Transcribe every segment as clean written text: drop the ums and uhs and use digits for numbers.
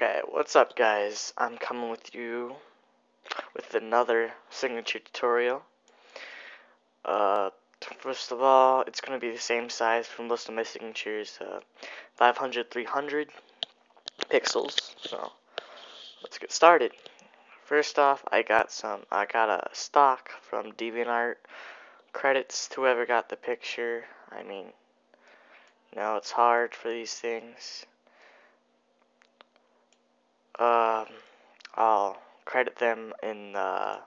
Okay, what's up guys? I'm coming with you with another signature tutorial. First of all, it's going to be the same size for most of my signatures, 500, 300 pixels. So, let's get started. First off, I got a stock from DeviantArt. Credits to whoever got the picture. I mean, it's hard for these things. I'll credit them in the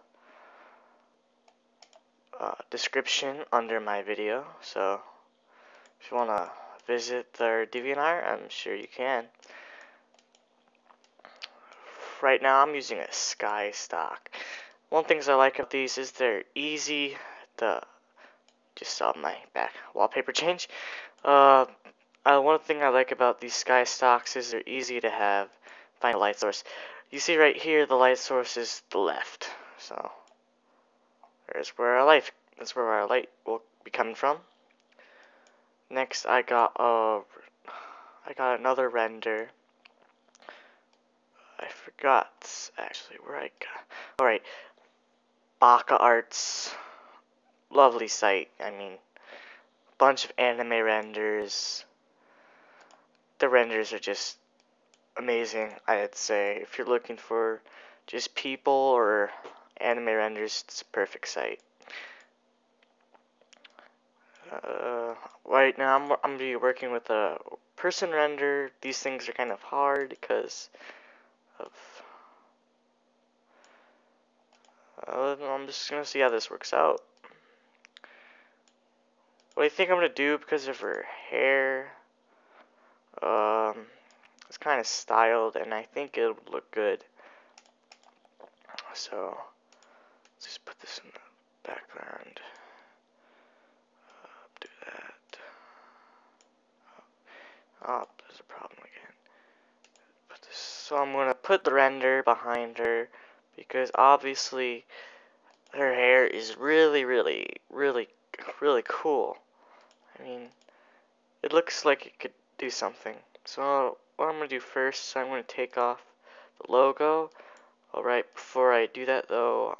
description under my video, so if you want to visit their DeviantArt, I'm sure you can. Right now I'm using a sky stock. One thing I like about these is they're easy to, just saw my back wallpaper change. One thing I like about these sky stocks is they're easy to find a light source. You see right here, the light source is the left, so that's where our light will be coming from. Next, I got another render. I forgot actually where I got. All right, Baka-Art's lovely site. I mean, a bunch of anime renders. The renders are just amazing, I'd say. If you're looking for just people or anime renders, it's a perfect site. Right now I'm gonna be working with a person render. These things are kind of hard because of I'm just gonna see how this works out. What I think I'm gonna do, because of her hair, it's kind of styled, and I think it'll look good. So let's just put this in the background. Do that. Oh, there's a problem again. So I'm gonna put the render behind her because obviously her hair is really cool. I mean, it looks like it could do something. So what I'm gonna do first, I'm gonna take off the logo. Alright, before I do that though,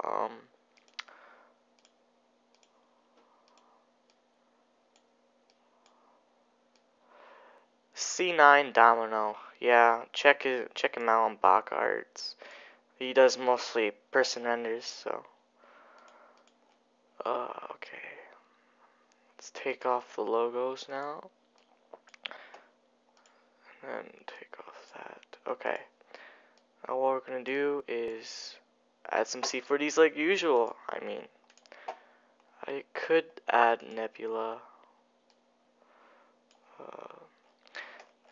cC.DOMINO, yeah, check him out on Baka-Renders. He does mostly person renders, so okay. Let's take off the logos now. And take off that. Okay. Now what we're gonna do is add some C4Ds like usual. I mean, I could add nebula.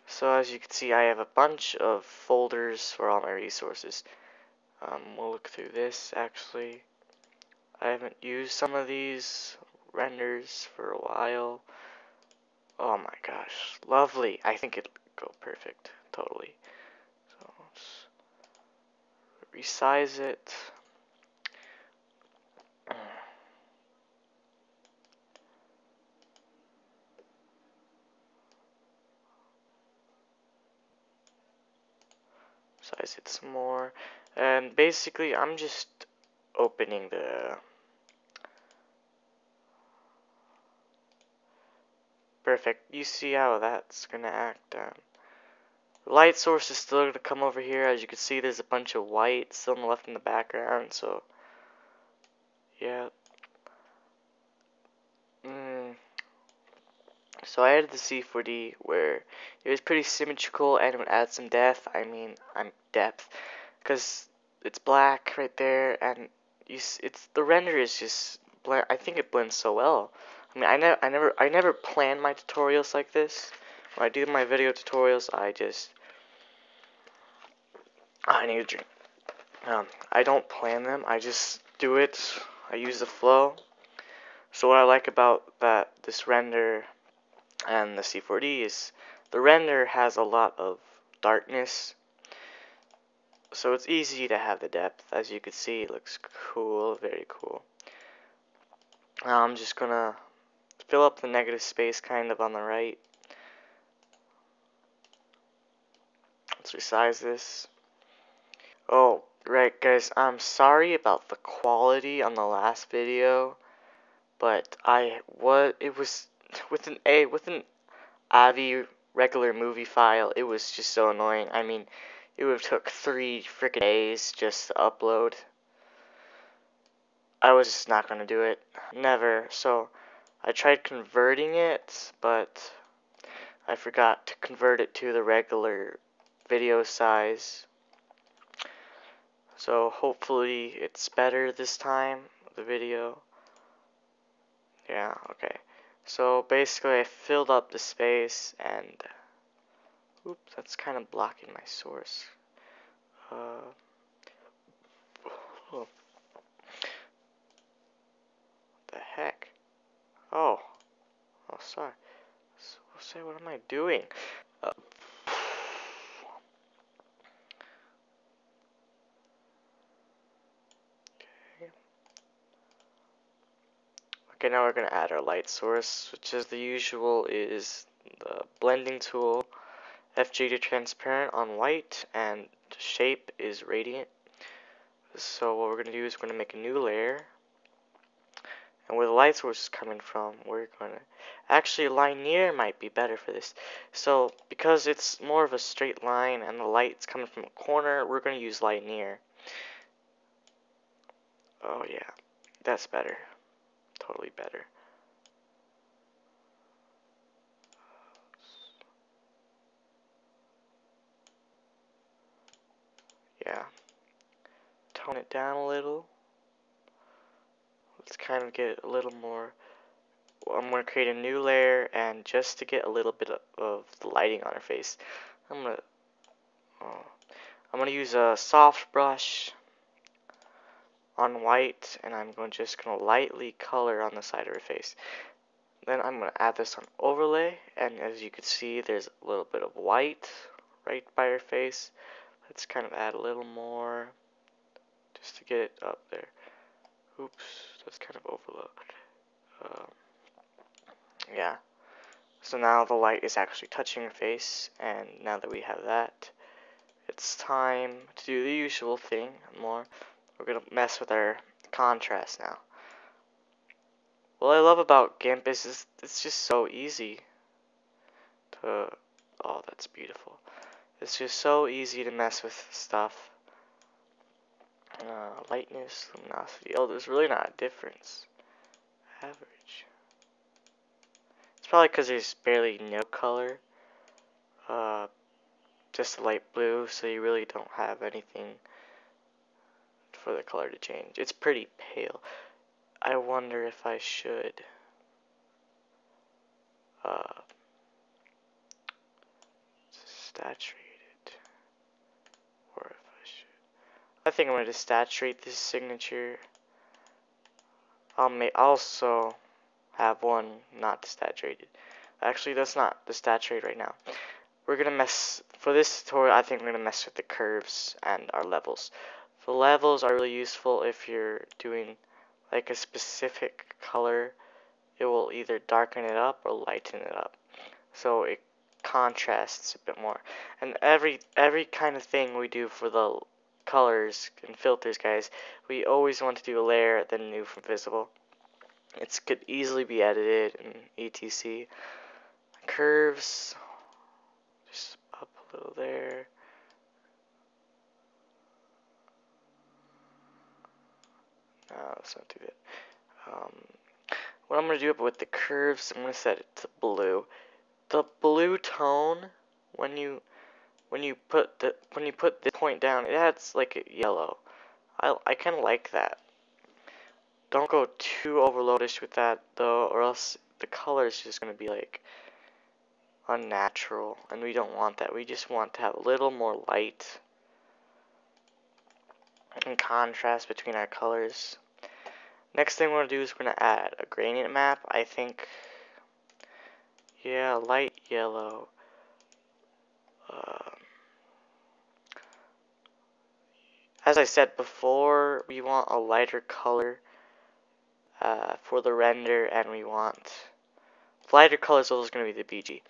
So as you can see, I have a bunch of folders for all my resources. We'll look through this actually. I haven't used some of these renders for a while. Oh my gosh, lovely. I think it'll go perfect, totally. So let's resize it. Size it some more. And basically, I'm just opening the perfect. You see how that's gonna act. The light source is still gonna come over here. As you can see, there's a bunch of white still left in the background. So yeah. So I added the C4D where it was pretty symmetrical and it would add some depth. Depth, because it's black right there, and the render is just I think it blends so well. I mean, I never plan my tutorials like this. When I do my video tutorials, I need a drink. I don't plan them. I just do it. I use the flow. So what I like about this render and the C4D is the render has a lot of darkness, so it's easy to have the depth. As you can see, it looks cool, very cool. Now I'm just gonna fill up the negative space kind of on the right. let's resize this. Oh, right guys, I'm sorry about the quality on the last video, but it was with an AVI regular movie file, it was just so annoying. I mean, it would have took 3 freaking days just to upload. I was just not gonna do it. Never. So I tried converting it, but I forgot to convert it to the regular video size. So hopefully it's better this time, the video. Yeah, okay. So basically I filled up the space and oops, that's kind of blocking my source. Oh. The heck? Oh, sorry. So, what am I doing? Okay, now we're gonna add our light source, which is the usual is the blending tool, FG to transparent on white, and shape is radiant. So what we're gonna do is we're gonna make a new layer. And where the light source is coming from, we're gonna actually linear might be better for this. So because it's more of a straight line and the light's coming from a corner, we're gonna use linear. Oh yeah, that's better. Totally better. Yeah. Tone it down a little. Let's kind of get a little more. I'm going to create a new layer, and just to get a little bit of the lighting on her face, I'm going to use a soft brush on white, and I'm just going to lightly color on the side of her face. Then I'm going to add this on overlay, and as you can see, there's a little bit of white right by her face. Let's kind of add a little more just to get it up there. Oops, that's kind of overlooked. Yeah. So now the light is actually touching her face, and now that we have that, it's time to do the usual thing more. We're gonna mess with our contrast now. What I love about GIMP is it's just so easy to, oh, that's beautiful. It's just so easy to mess with stuff. Lightness, luminosity, oh, there's really not a difference. Average. It's probably because there's barely no color. Just a light blue, so you really don't have anything for the color to change. It's pretty pale. I wonder if I should saturate it, or if I should. I think I'm going to saturate this signature. I'll also have one not saturated. Actually, that's not the saturate right now. We're gonna mess for this tutorial. I think we're gonna mess with the curves and our levels. The levels are really useful if you're doing like a specific color. It will either darken it up or lighten it up, so it contrasts a bit more. And every kind of thing we do for the colors and filters, guys, we always want to do a layer then new from visible. It could easily be edited in etc. Curves, just up a little there. No, let's not do that. What I'm going to do with the curves, I'm going to set it to blue. The blue tone, when you put this point down, it adds like a yellow. I kind of like that. Don't go too overloadish with that though, or else the color is just going to be like unnatural, and we don't want that. We just want to have a little more light and contrast between our colors. Next thing we're going to do is we're going to add a gradient map. I think, yeah, light yellow. As I said before, we want a lighter color for the render, and we want lighter colors. So it's going to be the BG.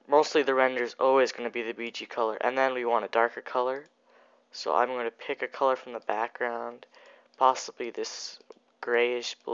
mostly the render is always going to be the BG color, and then we want a darker color. So I'm going to pick a color from the background, possibly this grayish blue.